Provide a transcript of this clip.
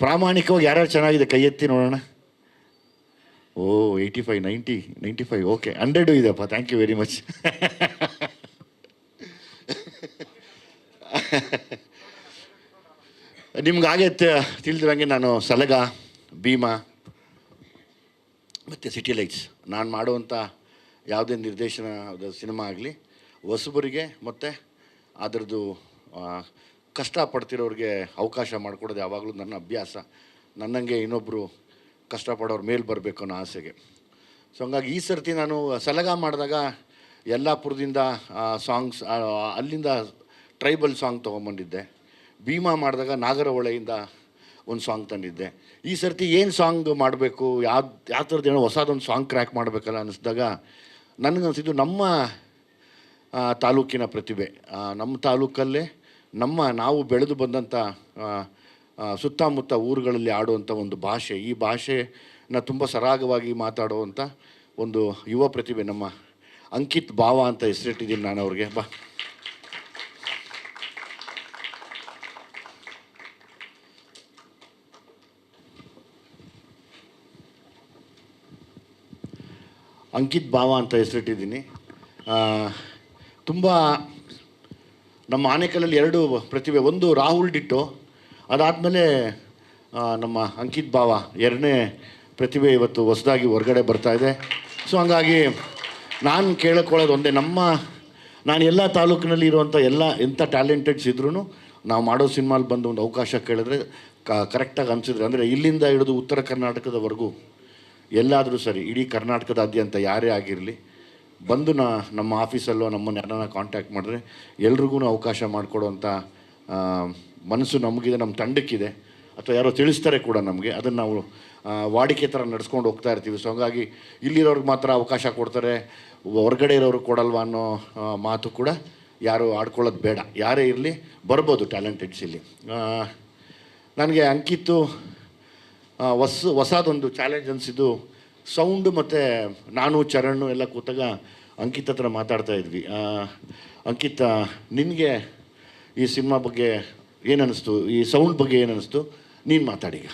ಪ್ರಾಮಾಣಿಕವಾಗಿ ಯಾರ್ಯಾರು ಚೆನ್ನಾಗಿದೆ ಕೈ ಎತ್ತಿ ನೋಡೋಣ. ಓ 85 95 ಓಕೆ 100 ಇದೆಯಪ್ಪ. Thank you very much. ನಿಮ್ಗೆ ಹಾಗೆ ತಿಳಿದಿರಂಗೆ ನಾನು ಸಲಗ, ಭೀಮಾ ಮತ್ತು ಸಿಟಿ ಲೈಟ್ಸ್ ನಾನು ಮಾಡುವಂಥ ಯಾವುದೇ ನಿರ್ದೇಶನ ಸಿನಿಮಾ ಆಗಲಿ ಹೊಸಬರಿಗೆ ಮತ್ತು ಅದರದ್ದು ಕಷ್ಟಪಡ್ತಿರೋರಿಗೆ ಅವಕಾಶ ಮಾಡಿಕೊಡೋದು ಯಾವಾಗಲೂ ನನ್ನ ಅಭ್ಯಾಸ. ನನ್ನಂಗೆ ಇನ್ನೊಬ್ಬರು ಕಷ್ಟಪಡೋರು ಮೇಲೆ ಬರಬೇಕು ಅನ್ನೋ ಆಸೆಗೆ. ಸೊ ಹಂಗಾಗಿ ಈ ಸರ್ತಿ ನಾನು ಸಲಗ ಮಾಡಿದಾಗ ಯಲ್ಲಾಪುರದಿಂದ ಸಾಂಗ್ಸ್, ಅಲ್ಲಿಂದ ಟ್ರೈಬಲ್ ಸಾಂಗ್ ತೊಗೊಂಬಂದಿದ್ದೆ. ಭೀಮಾ ಮಾಡಿದಾಗ ನಾಗರಹೊಳೆಯಿಂದ ಒಂದು ಸಾಂಗ್ ತಂದಿದ್ದೆ. ಈ ಸರ್ತಿ ಏನು ಸಾಂಗ್ ಮಾಡಬೇಕು, ಯಾವ ಥರದ್ದು ಏನೋ ಹೊಸದೊಂದು ಸಾಂಗ್ ಕ್ರ್ಯಾಕ್ ಮಾಡಬೇಕಲ್ಲ ಅನ್ನಿಸಿದಾಗ ನನಗನ್ಸಿದ್ದು ನಮ್ಮ ತಾಲೂಕಿನ ಪ್ರತಿಭೆ, ನಮ್ಮ ತಾಲೂಕಲ್ಲೇ ನಾವು ಬೆಳೆದು ಬಂದಂಥ ಸುತ್ತಮುತ್ತ ಊರುಗಳಲ್ಲಿ ಆಡುವಂಥ ಒಂದು ಭಾಷೆ, ಈ ಭಾಷೆನ ತುಂಬ ಸರಾಗವಾಗಿ ಮಾತಾಡುವಂಥ ಒಂದು ಯುವ ಪ್ರತಿಭೆ ನಮ್ಮ ಅಂಕಿತ್ ಭಾವ ಅಂತ ಹೆಸರಿಟ್ಟಿದ್ದೀನಿ ನಾನು ಅವ್ರಿಗೆ. ಬಾ. ಅಂಕಿತ್ ಭಾವ ಅಂತ ಹೆಸರಿಟ್ಟಿದ್ದೀನಿ. ತುಂಬ ನಮ್ಮ ಆನೇಕಲ್ಲಲ್ಲಿ 2 ಪ್ರತಿಭೆ, ಒಂದು ರಾಹುಲ್ ಡಿಟ್ಟೋ, ಅದಾದಮೇಲೆ ನಮ್ಮ ಅಂಕಿತ್ ಭಾವ 2ನೇ ಪ್ರತಿಭೆ ಇವತ್ತು ಹೊಸದಾಗಿ ಹೊರಗಡೆ ಬರ್ತಾಯಿದೆ. ಸೊ ಹಂಗಾಗಿ ನಾನು ಕೇಳಿಕೊಳ್ಳೋದು ಒಂದೇ, ನಾನು ಎಲ್ಲ ತಾಲೂಕಿನಲ್ಲಿ ಇರುವಂಥ ಎಂಥ ಟ್ಯಾಲೆಂಟೆಡ್ಸ್ ಇದ್ರೂ ನಾವು ಮಾಡೋ ಸಿನಿಮಾಲಿ ಬಂದು ಒಂದು ಅವಕಾಶ ಕೇಳಿದ್ರೆ ಕರೆಕ್ಟಾಗಿ ಅನಿಸಿದ್ರೆ, ಅಂದರೆ ಇಲ್ಲಿಂದ ಹಿಡಿದು ಉತ್ತರ ಕರ್ನಾಟಕದವರೆಗೂ ಎಲ್ಲಾದರೂ ಸರಿ, ಇಡೀ ಕರ್ನಾಟಕದಾದ್ಯಂತ ಯಾರೇ ಆಗಿರಲಿ ಬಂದು ನಮ್ಮ ಆಫೀಸಲ್ಲೋ ನಮ್ಮನ್ನು ಯಾರನ್ನ ಕಾಂಟ್ಯಾಕ್ಟ್ ಮಾಡಿದ್ರೆ ಎಲ್ರಿಗೂ ಅವಕಾಶ ಮಾಡಿಕೊಡುವಂಥ ಮನಸ್ಸು ನಮಗಿದೆ, ನಮ್ಮ ತಂಡಕ್ಕಿದೆ. ಅಥವಾ ಯಾರೋ ತಿಳಿಸ್ತಾರೆ ಕೂಡ ನಮಗೆ, ಅದನ್ನು ನಾವು ವಾಡಿಕೆ ಥರ ನಡೆಸ್ಕೊಂಡು ಹೋಗ್ತಾ ಇರ್ತೀವಿ. ಸೊ ಹಂಗಾಗಿ ಇಲ್ಲಿರೋರ್ಗೆ ಮಾತ್ರ ಅವಕಾಶ ಕೊಡ್ತಾರೆ, ಹೊರಗಡೆ ಇರೋರು ಕೊಡಲ್ವ ಅನ್ನೋ ಮಾತು ಕೂಡ ಯಾರು ಆಡ್ಕೊಳ್ಳೋದು ಬೇಡ. ಯಾರೇ ಇರಲಿ ಬರ್ಬೋದು ಟ್ಯಾಲೆಂಟೆಡ್ಸ್ ಇಲ್ಲಿ. ನನಗೆ ಅಂಕಿತ್ತು ಹೊಸದೊಂದು ಚಾಲೆಂಜ್ ಅನಿಸಿದ್ದು ಸೌಂಡು. ಮತ್ತು ನಾನು ಚರಣ್ ಎಲ್ಲ ಕೂತಾಗ ಅಂಕಿತ್ ಹತ್ರ ಮಾತಾಡ್ತಾ ಇದ್ವಿ. ಅಂಕಿತ್, ನಿನಗೆ ಈ ಸಿನಿಮಾ ಬಗ್ಗೆ ಏನು ಅನ್ನಿಸ್ತು, ಈ ಸೌಂಡ್ ಬಗ್ಗೆ ಏನು ಅನ್ನಿಸ್ತು, ನೀನು ಮಾತಾಡೀಗ.